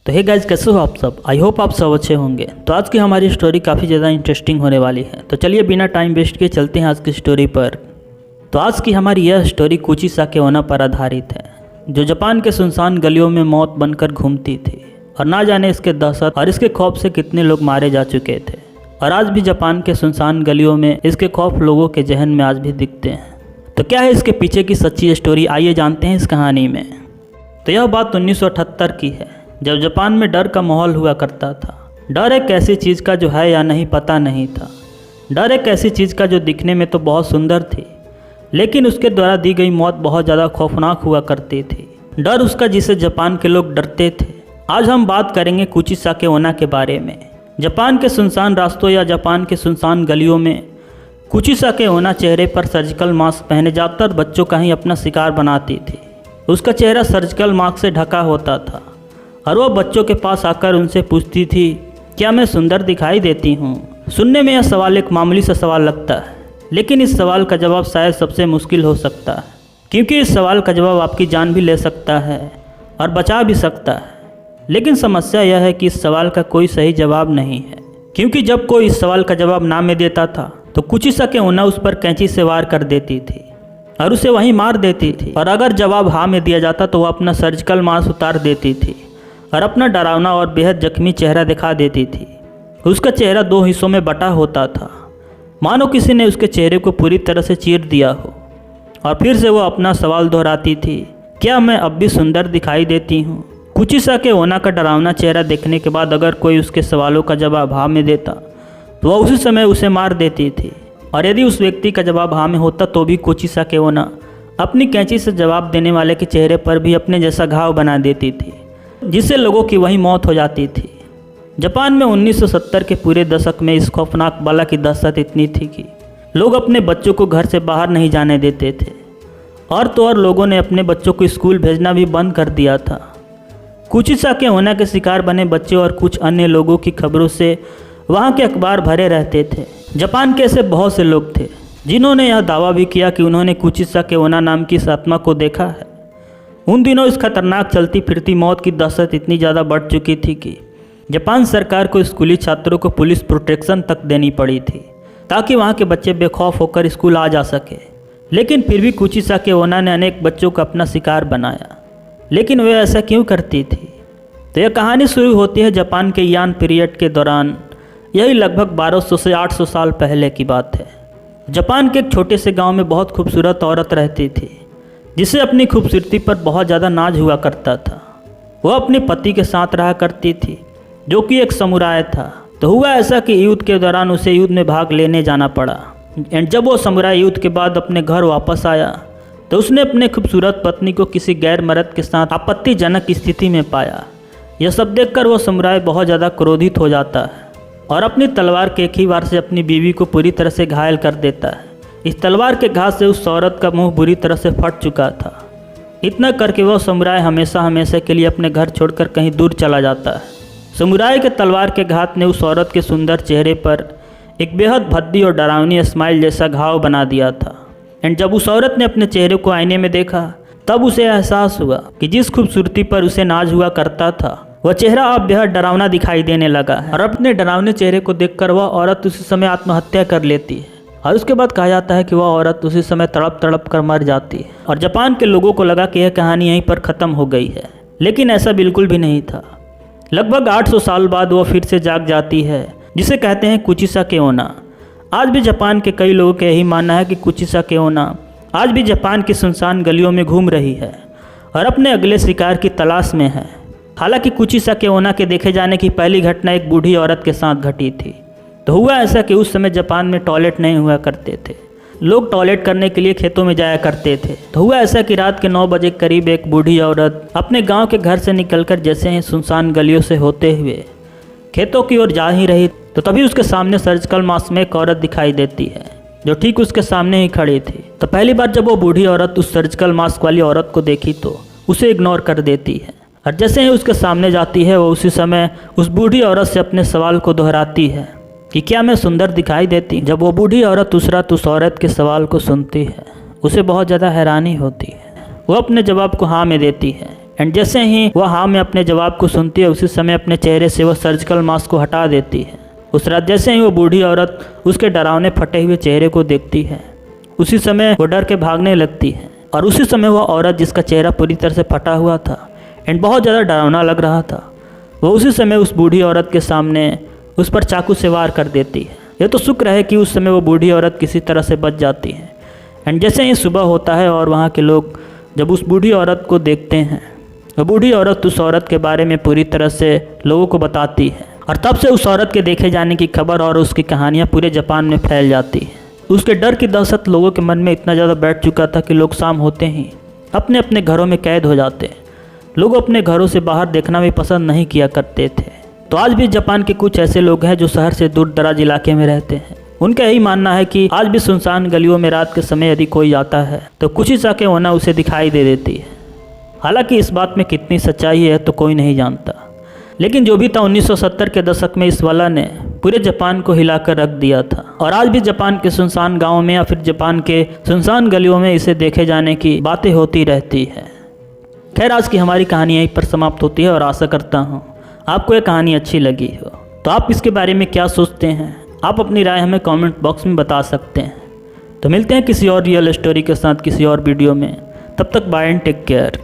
तो hey guys, कैसे हो आप सब? आई होप आप सब अच्छे होंगे। तो आज की हमारी स्टोरी काफ़ी ज़्यादा इंटरेस्टिंग होने वाली है। तो चलिए बिना टाइम वेस्ट किए चलते हैं आज की स्टोरी पर। तो आज की हमारी यह स्टोरी कुचिसाके ओना पर आधारित है, जो जापान के सुनसान गलियों में मौत बनकर घूमती थी और ना जाने इसके दहशत और इसके खौफ से कितने लोग मारे जा चुके थे। और आज भी जापान के सुनसान गलियों में इसके खौफ लोगों के जहन में आज भी दिखते हैं। तो क्या है इसके पीछे की सच्ची स्टोरी, आइए जानते हैं इस कहानी में। तो यह बात 1978 की है, जब जापान में डर का माहौल हुआ करता था। डर एक ऐसी चीज़ का जो है या नहीं पता नहीं था। डर एक ऐसी चीज़ का जो दिखने में तो बहुत सुंदर थी, लेकिन उसके द्वारा दी गई मौत बहुत ज़्यादा खौफनाक हुआ करती थी। डर उसका जिसे जापान के लोग डरते थे। आज हम बात करेंगे कुचिसाके ओना के बारे में। जापान के सुनसान रास्तों या जापान के सुनसान गलियों में कुचिसाके ओना चेहरे पर सर्जिकल मास्क पहने ज़्यादातर बच्चों का ही अपना शिकार बनाती थी। उसका चेहरा सर्जिकल मास्क से ढका होता था और वह बच्चों के पास आकर उनसे पूछती थी, क्या मैं सुंदर दिखाई देती हूँ? सुनने में यह सवाल एक मामूली सा सवाल लगता है, लेकिन इस सवाल का जवाब शायद सबसे मुश्किल हो सकता है, क्योंकि इस सवाल का जवाब आपकी जान भी ले सकता है और बचा भी सकता है। लेकिन समस्या यह है कि इस सवाल का कोई सही जवाब नहीं है, क्योंकि जब कोई इस सवाल का जवाब ना में देता था तो कुचिसाके ओना उस पर कैंची से वार कर देती थी और उसे वहीं मार देती थी। और अगर जवाब हाँ में दिया जाता तो वह अपना सर्जिकल मास्क उतार देती थी और अपना डरावना और बेहद जख्मी चेहरा दिखा देती थी। उसका चेहरा 2 हिस्सों में बटा होता था, मानो किसी ने उसके चेहरे को पूरी तरह से चीर दिया हो। और फिर से वो अपना सवाल दोहराती थी, क्या मैं अब भी सुंदर दिखाई देती हूँ? कुचिसाके ओना का डरावना चेहरा देखने के बाद अगर कोई उसके सवालों का जवाब हाँ में देता तो वह उसी समय उसे मार देती थी। और यदि उस व्यक्ति का जवाब हाँ में होता तो भी कुचिसाके ओना अपनी कैंची से जवाब देने वाले के चेहरे पर भी अपने जैसा घाव बना देती थी, जिससे लोगों की वहीं मौत हो जाती थी। जापान में 1970 के पूरे दशक में इस खौफनाक बला की दहशत इतनी थी कि लोग अपने बच्चों को घर से बाहर नहीं जाने देते थे। और तो और लोगों ने अपने बच्चों को स्कूल भेजना भी बंद कर दिया था। कुचिसाके ओना के शिकार बने बच्चे और कुछ अन्य लोगों की खबरों से वहाँ के अखबार भरे रहते थे। जापान के ऐसे बहुत से लोग थे जिन्होंने यह दावा भी किया कि उन्होंने कुचिसाके ओना नाम की इस आत्मा को देखा है। उन दिनों इस खतरनाक चलती फिरती मौत की दहशत इतनी ज़्यादा बढ़ चुकी थी कि जापान सरकार को स्कूली छात्रों को पुलिस प्रोटेक्शन तक देनी पड़ी थी, ताकि वहाँ के बच्चे बेखौफ होकर स्कूल आ जा सके। लेकिन फिर भी कुचिसाके ओना ने अनेक बच्चों को अपना शिकार बनाया। लेकिन वे ऐसा क्यों करती थी? तो यह कहानी शुरू होती है जापान के यान पीरियड के दौरान। यही लगभग 1200 से 800 साल पहले की बात है। जापान के एक छोटे से गांव में बहुत खूबसूरत औरत रहती थी, जिसे अपनी खूबसूरती पर बहुत ज़्यादा नाज हुआ करता था। वह अपने पति के साथ रहा करती थी, जो कि एक समुराय था। तो हुआ ऐसा कि युद्ध के दौरान उसे युद्ध में भाग लेने जाना पड़ा। एंड जब वो समुराय युद्ध के बाद अपने घर वापस आया तो उसने अपने खूबसूरत पत्नी को किसी गैर मर्द के साथ आपत्तिजनक स्थिति में पाया। यह सब देखकर वो समुराय बहुत ज़्यादा क्रोधित हो जाता है और अपनी तलवार के एक ही वार से अपनी बीवी को पूरी तरह से घायल कर देता है। इस तलवार के घात से उस औरत का मुंह बुरी तरह से फट चुका था। इतना करके वह समुराय हमेशा हमेशा के लिए अपने घर छोड़कर कहीं दूर चला जाता है। समुराय के तलवार के घात ने उस औरत के सुंदर चेहरे पर एक बेहद भद्दी और डरावनी स्माइल जैसा घाव बना दिया था। एंड जब उस औरत ने अपने चेहरे को आईने में देखा तब उसे एहसास हुआ कि जिस खूबसूरती पर उसे नाज हुआ करता था वह चेहरा अब बेहद डरावना दिखाई देने लगा है। और अपने डरावने चेहरे को देखकर वह औरत उसी समय आत्महत्या कर लेती है। और उसके बाद कहा जाता है कि वह औरत उसी समय तड़प तड़प कर मर जाती है। और जापान के लोगों को लगा कि यह कहानी यहीं पर ख़त्म हो गई है, लेकिन ऐसा बिल्कुल भी नहीं था। लगभग 800 साल बाद वह फिर से जाग जाती है, जिसे कहते हैं कुचिसाके ओना। आज भी जापान के कई लोगों का यही मानना है कि कुचिसाके ओना आज भी जापान की सुनसान गलियों में घूम रही है और अपने अगले शिकार की तलाश में है। हालांकि कुचिसाके ओना के देखे जाने की पहली घटना एक बूढ़ी औरत के साथ घटी थी। तो हुआ ऐसा कि उस समय जापान में टॉयलेट नहीं हुआ करते थे। लोग टॉयलेट करने के लिए खेतों में जाया करते थे। तो हुआ ऐसा कि रात के 9 बजे करीब एक बूढ़ी औरत अपने गांव के घर से निकलकर जैसे ही सुनसान गलियों से होते हुए खेतों की ओर जा ही रही तो तभी उसके सामने सर्जिकल मास्क में एक औरत दिखाई देती है, जो ठीक उसके सामने ही खड़ी थी। तो पहली बार जब वो बूढ़ी औरत उस सर्जिकल मास्क वाली औरत को देखी तो उसे इग्नोर कर देती है। और जैसे ही उसके सामने जाती है वो उसी समय उस बूढ़ी औरत से अपने सवाल को दोहराती है कि क्या मैं सुंदर दिखाई देती? जब वो बूढ़ी औरत उस औरत के सवाल को सुनती है उसे बहुत ज़्यादा हैरानी होती है। वो अपने जवाब को हाँ में देती है। एंड जैसे ही वह हाँ में अपने जवाब को सुनती है उसी समय अपने चेहरे से वह सर्जिकल मास्क को हटा देती है। उस रात जैसे ही वो बूढ़ी औरत उसके डरावने फटे हुए चेहरे को देखती है उसी समय वो डर के भागने लगती है। और उसी समय वह औरत जिसका चेहरा पूरी तरह से फटा हुआ था एंड बहुत ज़्यादा डरावना लग रहा था, वो उसी समय उस बूढ़ी औरत के सामने उस पर चाकू से वार कर देती है। यह तो शुक्र है कि उस समय वो बूढ़ी औरत किसी तरह से बच जाती है। एंड जैसे ही सुबह होता है और वहाँ के लोग जब उस बूढ़ी औरत को देखते हैं, वो बूढ़ी औरत उस औरत के बारे में पूरी तरह से लोगों को बताती है और तब से उस औरत के देखे जाने की खबर और उसकी कहानियाँ पूरे जापान में फैल जाती है। उसके डर की दहशत लोगों के मन में इतना ज़्यादा बैठ चुका था कि लोग शाम होते ही अपने अपने घरों में कैद हो जाते। लोग अपने घरों से बाहर देखना भी पसंद नहीं किया करते थे। तो आज भी जापान के कुछ ऐसे लोग हैं जो शहर से दूर दराज इलाके में रहते हैं। उनका यही मानना है कि आज भी सुनसान गलियों में रात के समय यदि कोई आता है तो कुछ ही साके होना उसे दिखाई दे देती है। हालांकि इस बात में कितनी सच्चाई है तो कोई नहीं जानता, लेकिन जो भी था 1970 के दशक में इस वाला ने पूरे जापान को हिलाकर रख दिया था। और आज भी जापान के सुनसान गाँव में या फिर जापान के सुनसान गलियों में इसे देखे जाने की बातें होती रहती है। खैर, आज की हमारी कहानी यहीं पर समाप्त होती है और आशा करता हूँ आपको ये कहानी अच्छी लगी हो। तो आप इसके बारे में क्या सोचते हैं, आप अपनी राय हमें कमेंट बॉक्स में बता सकते हैं। तो मिलते हैं किसी और रियल स्टोरी के साथ किसी और वीडियो में। तब तक बाय एंड टेक केयर।